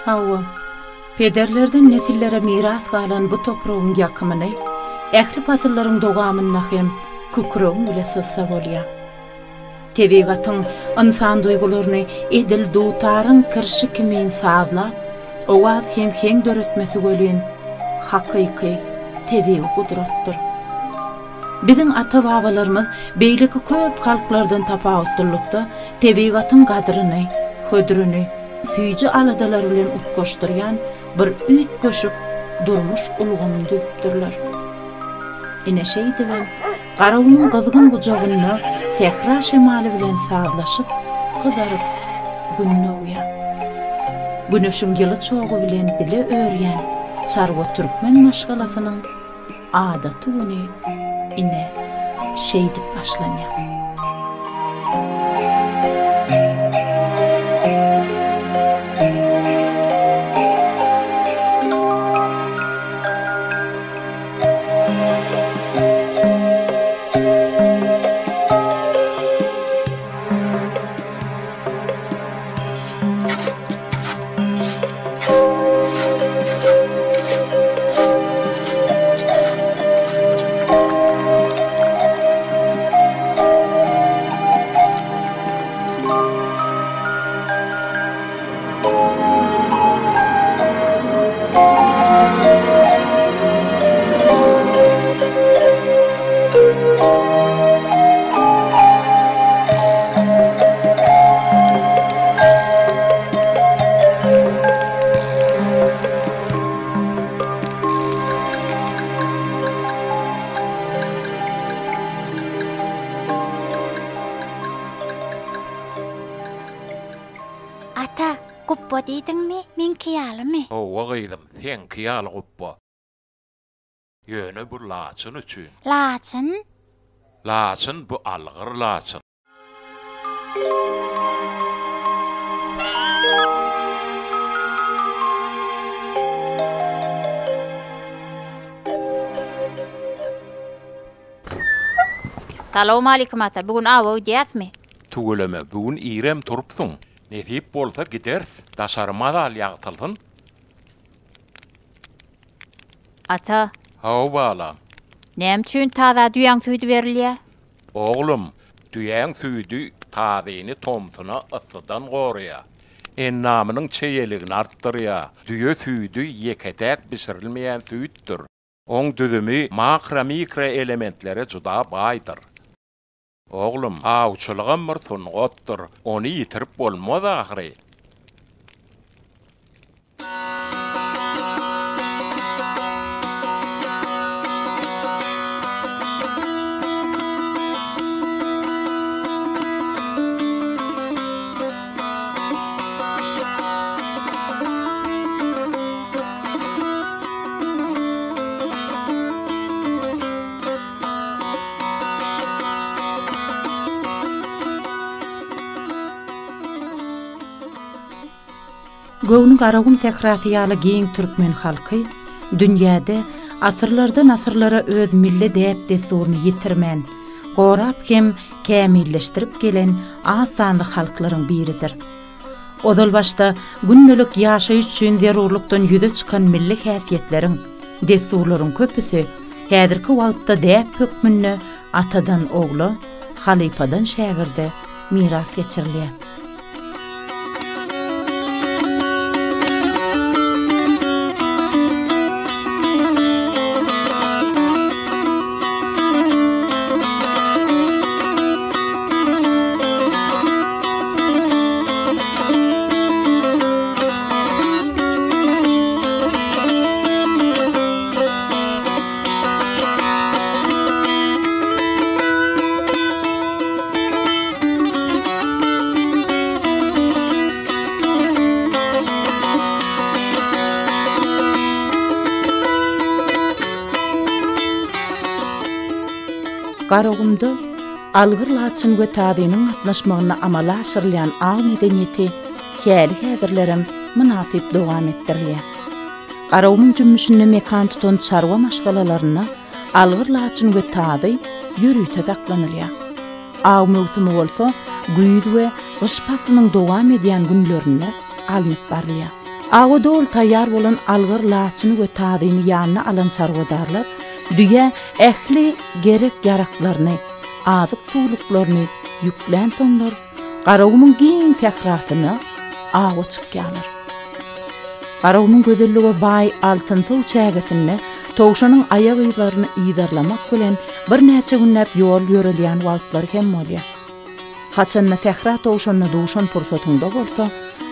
Hawa, pederlerden nesillere miras galan bu toprağın yakımını, ähli pasırların dogamyna hem kükröň bile sızsa bolýar. Tebigatyň insan duýgularyny edil dutaryn kirşi kimin sazlap, owaz hem döretmesi gölen hakyky tebii gudratdyr. Biziň ata-babalarymyz beýleki köp halklardan tapawutdurlukda tebigatyň gadryny, hödrüni, süýji aladalar bilen utgoşdurýan bir üýt göşüp durmuş ulgamyny düzüpdirler. Ine şeýdi we garawnyň gyzgyn gujagyny sehra şemaly bilen sazlaşyp, gyzaryp günne uýan. Güneşiň ýyly çoğu bilen dile örýän çarwa türkmen maşgalasynyň adaty güni ine şeýdi başlanýar. Ata, guppa diýdiňmi? Men kiýalymy? Owa gyýdym, sen kiýaly guppa. Ýöne bu laçyn üçin. Laçyn? Laçyn bu algyr laçyn. Salam aleykum ata, bugün awa ödýäsmi? Tuguleme, bugün irem turupsyň. Nesip bolsa giders, daşarmada al ýagtylsyn. Ata, Hawa bala. näme üçin taza duýan süýdi berilýär? Oglum, duýan süýdi tazyny tomsyna ıssydan gorýar. Ennamynyň çeýeligini artdyrýar. Duýe süýdi ýeketäk bişirilmeýän süýtdir. Oň düzümi makro mikro elementlere juda baýdyr. Oglum, awçylygam bir sungatdyr. Ony ýitirip bolmaz ahry. Göwni garawyn sehrasiýaly giň türkmen halky dünýäde asyrlardan asyrlara öz milli däp desuruny ýitirmän, gorap hem kämilleşdirip gelen az sanly halklaryň biridir. Odal başda günnelik ýaşaýyş üçin zerurlukdan ýüze çykan milli häsiýetleriň, desurlaryň köpüsi häzirki wagtda däp hökmünde atadan ogla, halipadan şägirde miras geçirilýär. Garawymda algyr laçyn we tazynyň atnaşmagyna amala aşyrylýan aw medeniýeti häli häzirlerem münasip dowam etdirilýär. Garawymyň jümmüşinde mekan tutan çarwa maşgalalaryna algyr laçyn we tazy ýürüýte saklanylýar. Aw mewsimi bolsa güýz we gyş faslynyň dowam edýän günlerinde alınıp barlýar. Awa dol taýýar bolan algyr laçyny we tadyny ýanyna alan çarwadarlar düýe ähli gerek ýaraklaryny, azyk suwluklaryny ýüklän soňlar garawymyň giň fähratyny awa çykýarlar. Garawymyň gözellige baý altyn suw çägesinde towşanyň aýag ýylaryny ýydarlamak bilen bir näçe günläp ýol ýörelýän wagtlar hem bolýar. Haçanna fähra towşanyny duşan pursatynda bolsa,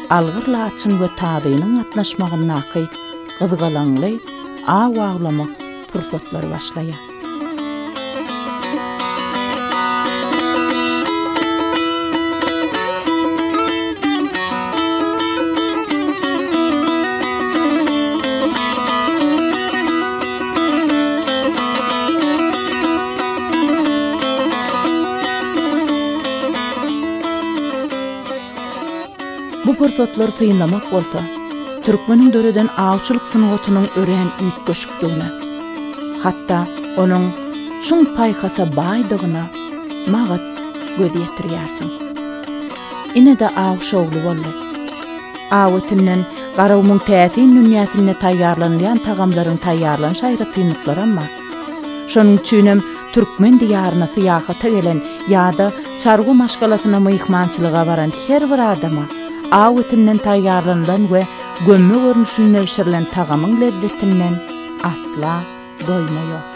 algyr laçyn we tadynyň atnaşmagyny naky, gyzgalanly, awaglamak pursatlary başlaýar. Bu pursatlar syýnlamak bolsa, türkmeniň döreden awçylyk sunugatynyň ören üýt göşükdigine, hatda onuň çuň paýhasa baýdygyna magat göz ýetirýärsiň. Ine-de aw şogly boldy. Awetinden garawymyň täsin dünýäsine taýýarlanýan tagamlaryň taýýarlanyş aýratynlyklar amma, şonuň üçinem türkmen diýaryna syýahata gelen ýa-da çargy maşgalasyna myhmançylyga baran her bir adama awetinden taýýarlanan we gömme görnüşine bişirilen tagamyň lezzetinden asla doýma ýok.